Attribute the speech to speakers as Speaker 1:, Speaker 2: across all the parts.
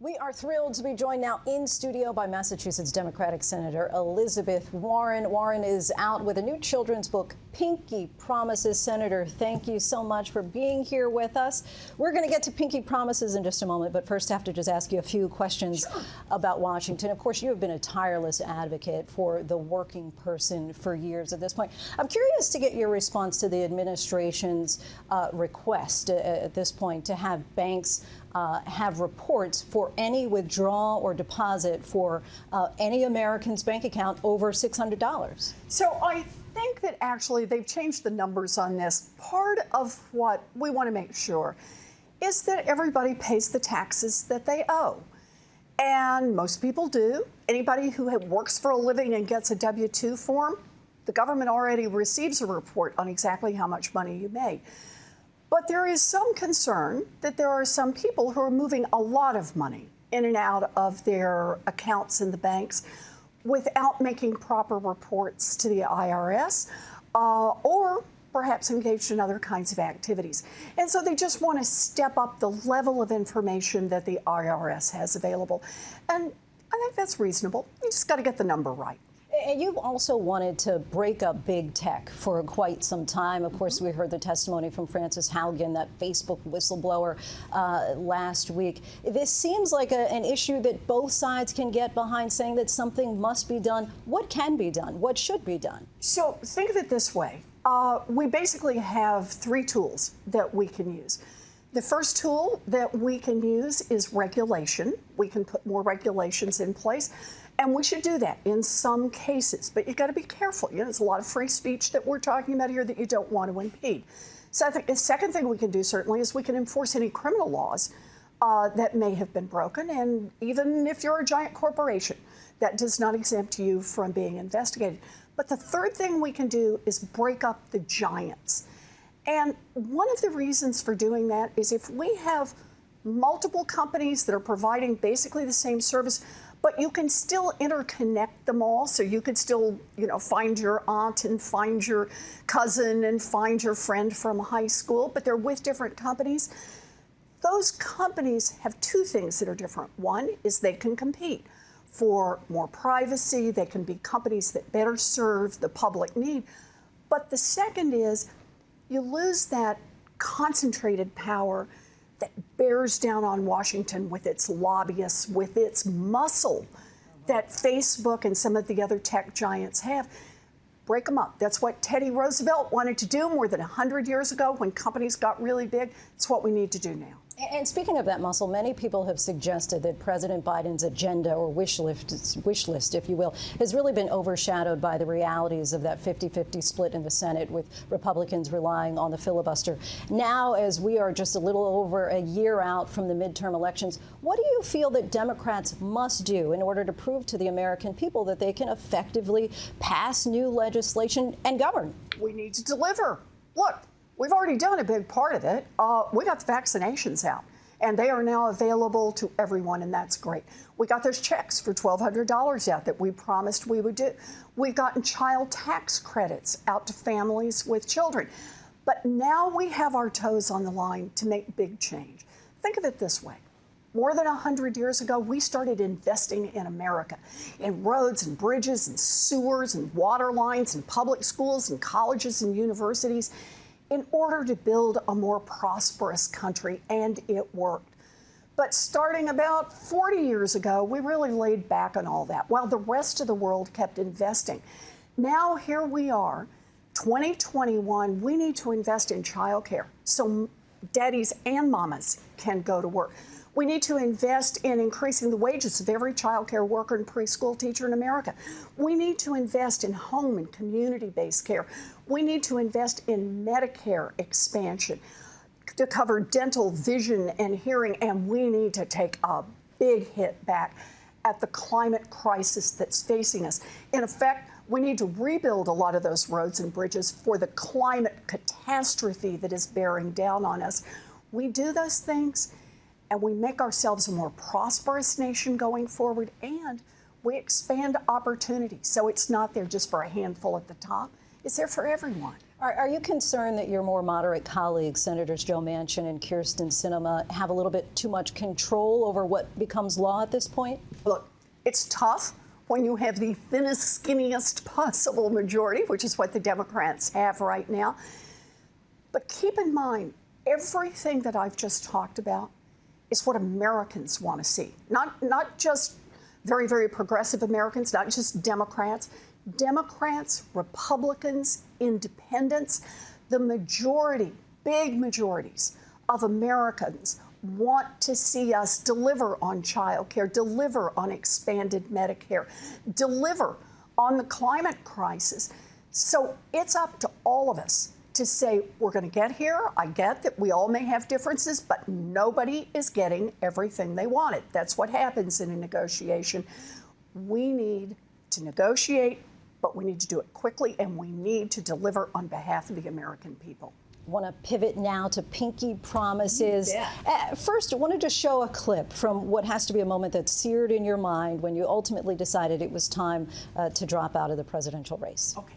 Speaker 1: We are thrilled to be joined now in studio by Massachusetts Democratic Senator Elizabeth Warren. Warren is out with a new children's book, Pinkie Promises. Senator, thank you so much for being here with us. We're going to get to Pinkie Promises in just a moment, but first I have to just ask you a few questions about Washington. Of course, you have been a tireless advocate for the working person for years at this point. I'm curious to get your response to the administration's request at this point to have banks have reports for any withdrawal or deposit for any American's bank account over $600.
Speaker 2: So I think that actually they've changed the numbers on this. Part of what we want to make sure is that everybody pays the taxes that they owe. And most people do. Anybody who works for a living and gets a W-2 form, the government already receives a report on exactly how much money you made. But there is some concern that there are some people who are moving a lot of money in and out of their accounts in the banks without making proper reports to the IRS or perhaps engaged in other kinds of activities. And so they just want to step up the level of information that the IRS has available. And I think that's reasonable. You just got to get the number right.
Speaker 1: And you've also wanted to break up big tech for quite some time. Of course, we heard the testimony from Frances Haugen, that Facebook whistleblower, last week. This seems like an issue that both sides can get behind, saying that something must be done. What can be done? What should be done?
Speaker 2: So think of it this way. We basically have three tools that we can use. The first tool that we can use is regulation. We can put more regulations in place. And we should do that in some cases, but you got to be careful. You know, there's a lot of free speech that we're talking about here that you don't want to impede. So I think the second thing we can do certainly is we can enforce any criminal laws that may have been broken. And even if you're a giant corporation, that does not exempt you from being investigated. But the third thing we can do is break up the giants. And one of the reasons for doing that is if we have multiple companies that are providing basically the same service, but you can still interconnect them all. So you could still, find your aunt and find your cousin and find your friend from high school, but they're with different companies. Those companies have two things that are different. One is they can compete for more privacy. They can be companies that better serve the public need. But the second is you lose that concentrated power that bears down on Washington with its lobbyists, with its muscle that Facebook and some of the other tech giants have. Break them up. That's what Teddy Roosevelt wanted to do more than 100 years ago when companies got really big. It's what we need to do now.
Speaker 1: And speaking of that muscle, many people have suggested that President Biden's agenda, or wish list, if you will, has really been overshadowed by the realities of that 50-50 split in the Senate, with Republicans relying on the filibuster. Now, as we are just a little over a year out from the midterm elections, what do you feel that Democrats must do in order to prove to the American people that they can effectively pass new legislation and govern?
Speaker 2: We need to deliver. Look. We've already done a big part of it. We got the vaccinations out, and they are now available to everyone, and that's great. We got those checks for $1,200 out that we promised we would do. We've gotten child tax credits out to families with children. But now we have our toes on the line to make big change. Think of it this way. More than 100 years ago, we started investing in America, in roads and bridges and sewers and water lines and public schools and colleges and universities, in order to build a more prosperous country, and it worked. But starting about 40 years ago, we really laid back on all that while the rest of the world kept investing. Now here we are, 2021, we need to invest in childcare so daddies and mamas can go to work. We need to invest in increasing the wages of every child care worker and preschool teacher in America. We need to invest in home and community-based care. We need to invest in Medicare expansion to cover dental, vision, and hearing. And we need to take a big hit back at the climate crisis that's facing us. In effect, we need to rebuild a lot of those roads and bridges for the climate catastrophe that is bearing down on us. We do those things, and we make ourselves a more prosperous nation going forward, and we expand opportunity. So it's not there just for a handful at the top. It's there for everyone.
Speaker 1: Are you concerned that your more moderate colleagues, Senators Joe Manchin and Kyrsten Sinema, have a little bit too much control over what becomes law at this point?
Speaker 2: Look, it's tough when you have the thinnest, skinniest possible majority, which is what the Democrats have right now. But keep in mind, everything that I've just talked about is what Americans want to see. Not just very, very progressive Americans, not just Democrats. Democrats, Republicans, independents, the majority, big majorities of Americans want to see us deliver on child care, deliver on expanded Medicare, deliver on the climate crisis. So it's up to all of us to say, we're going to get here. I get that we all may have differences, but nobody is getting everything they wanted. That's what happens in a negotiation. We need to negotiate, but we need to do it quickly, and we need to deliver on behalf of the American people.
Speaker 1: I want to pivot now to Pinkie Promises.
Speaker 2: Yeah.
Speaker 1: First, I wanted to show a clip from what has to be a moment that's seared in your mind when you ultimately decided it was time to drop out of the presidential race.
Speaker 2: Okay.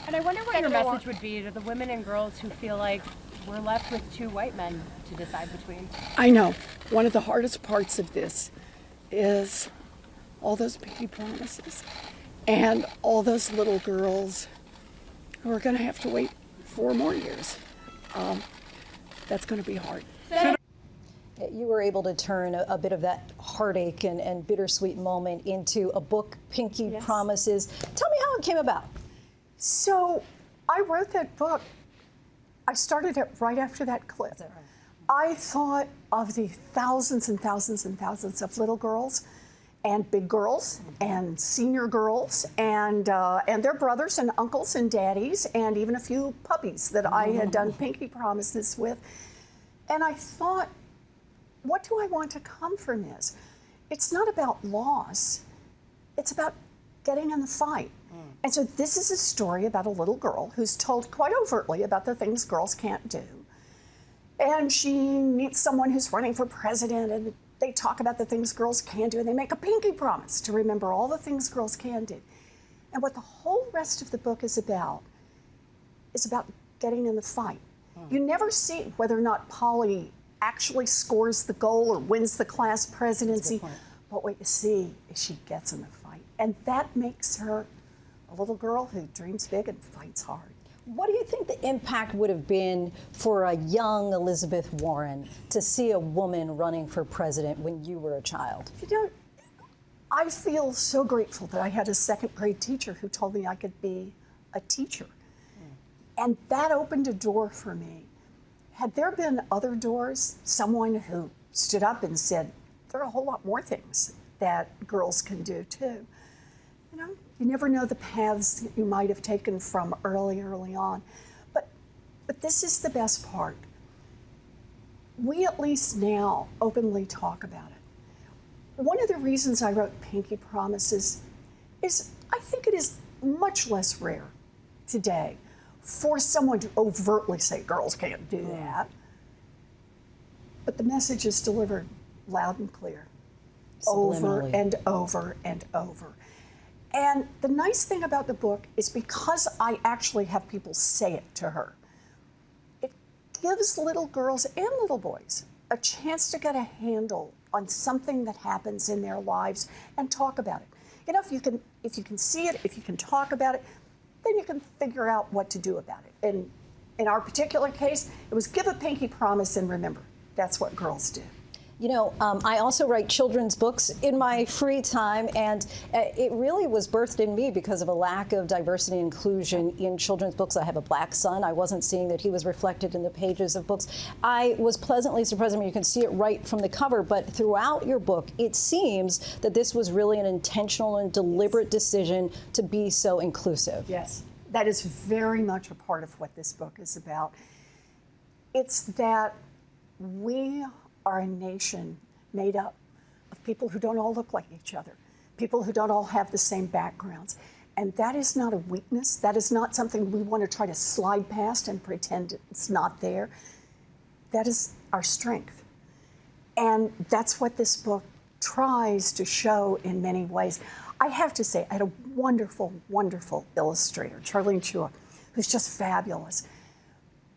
Speaker 3: And I wonder what your message would be to the women and girls who feel like we're left with two white men to decide between.
Speaker 2: I know. One of the hardest parts of this is all those Pinkie Promises and all those little girls who are going to have to wait 4 more years. That's going to be hard.
Speaker 1: You were able to turn a bit of that heartache and bittersweet moment into a book, Pinkie Promises. Tell me how it came about.
Speaker 2: So I wrote that book. I started it right after that clip.
Speaker 1: Is that right?
Speaker 2: I thought of the thousands and thousands and thousands of little girls and big girls and senior girls and their brothers and uncles and daddies and even a few puppies that I had done Pinkie Promises with. And I thought, what do I want to come from this? It's not about loss. It's about getting in the fight. And so this is a story about a little girl who's told quite overtly about the things girls can't do. And she meets someone who's running for president, and they talk about the things girls can do, and they make a pinky promise to remember all the things girls can do. And what the whole rest of the book is about getting in the fight. You never see whether or not Polly actually scores the goal or wins the class presidency, but what you see is she gets in the fight. And that makes her a little girl who dreams big and fights hard.
Speaker 1: What do you think the impact would have been for a young Elizabeth Warren to see a woman running for president when you were a child?
Speaker 2: You know, I feel so grateful that I had a second grade teacher who told me I could be a teacher. And that opened a door for me. Had there been other doors, someone who stood up and said, there are a whole lot more things that girls can do too. You know, you never know the paths that you might have taken from early on. But this is the best part. We at least now openly talk about it. One of the reasons I wrote Pinkie Promises is I think it is much less rare today for someone to overtly say girls can't do that. But the message is delivered loud and clear, over and over and over. And the nice thing about the book is because I actually have people say it to her, it gives little girls and little boys a chance to get a handle on something that happens in their lives and talk about it. You know, if you can see it, if you can talk about it, then you can figure out what to do about it. And in our particular case, it was give a pinky promise and remember, that's what girls do.
Speaker 1: You know, I also write children's books in my free time, and it really was birthed in me because of a lack of diversity and inclusion in children's books. I have a black son. I wasn't seeing that he was reflected in the pages of books. I was pleasantly surprised. I mean, you can see it right from the cover, but throughout your book, it seems that this was really an intentional and deliberate decision to be so inclusive.
Speaker 2: Yes, that is very much a part of what this book is about. It's that we are a nation made up of people who don't all look like each other, people who don't all have the same backgrounds. And that is not a weakness. That is not something we want to try to slide past and pretend it's not there. That is our strength. And that's what this book tries to show in many ways. I have to say, I had a wonderful, wonderful illustrator, Charlene Chua, who's just fabulous.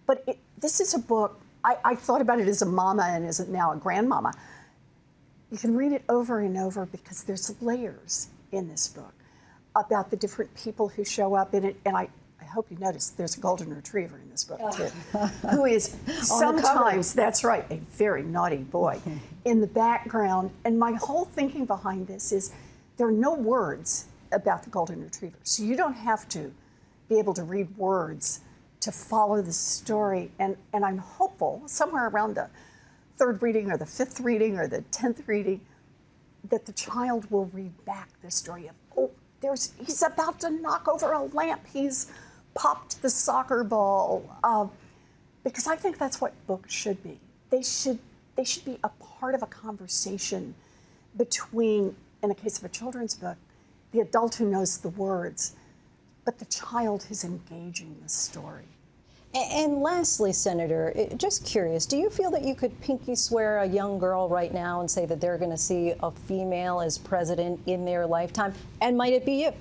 Speaker 2: But this is a book, I thought about it as a mama and as now a grandmama. You can read it over and over because there's layers in this book about the different people who show up in it. And I hope you noticed there's a golden retriever in this book too, who is sometimes, that's right, a very naughty boy in the background. And my whole thinking behind this is there are no words about the golden retriever. So you don't have to be able to read words to follow the story. And I'm hopeful somewhere around the 3rd reading or the 5th reading or the 10th reading that the child will read back the story of, oh, he's about to knock over a lamp. He's popped the soccer ball. Because I think that's what books should be. They should be a part of a conversation between, in the case of a children's book, the adult who knows the words, but the child who's engaging the story.
Speaker 1: And lastly, Senator, just curious, do you feel that you could pinky swear a young girl right now and say that they're going to see a female as president in their lifetime? And might it be you?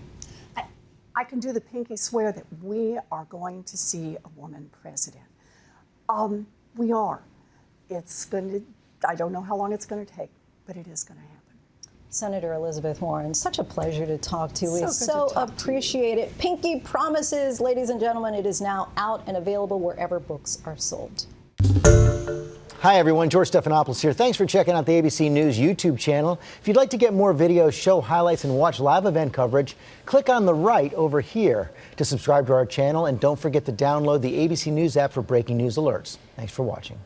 Speaker 2: I can do the pinky swear that we are going to see a woman president. We are. It's going to, I don't know how long it's going to take, but it is going to happen.
Speaker 1: Senator Elizabeth Warren, such a pleasure to talk to. We
Speaker 2: So
Speaker 1: so appreciate it. Pinkie Promises, ladies and gentlemen, it is now out and available wherever books are sold.
Speaker 4: Hi, everyone. George Stephanopoulos here. Thanks for checking out the ABC News YouTube channel. If you'd like to get more videos, show highlights, and watch live event coverage, click on the right over here to subscribe to our channel. And don't forget to download the ABC News app for breaking news alerts. Thanks for watching.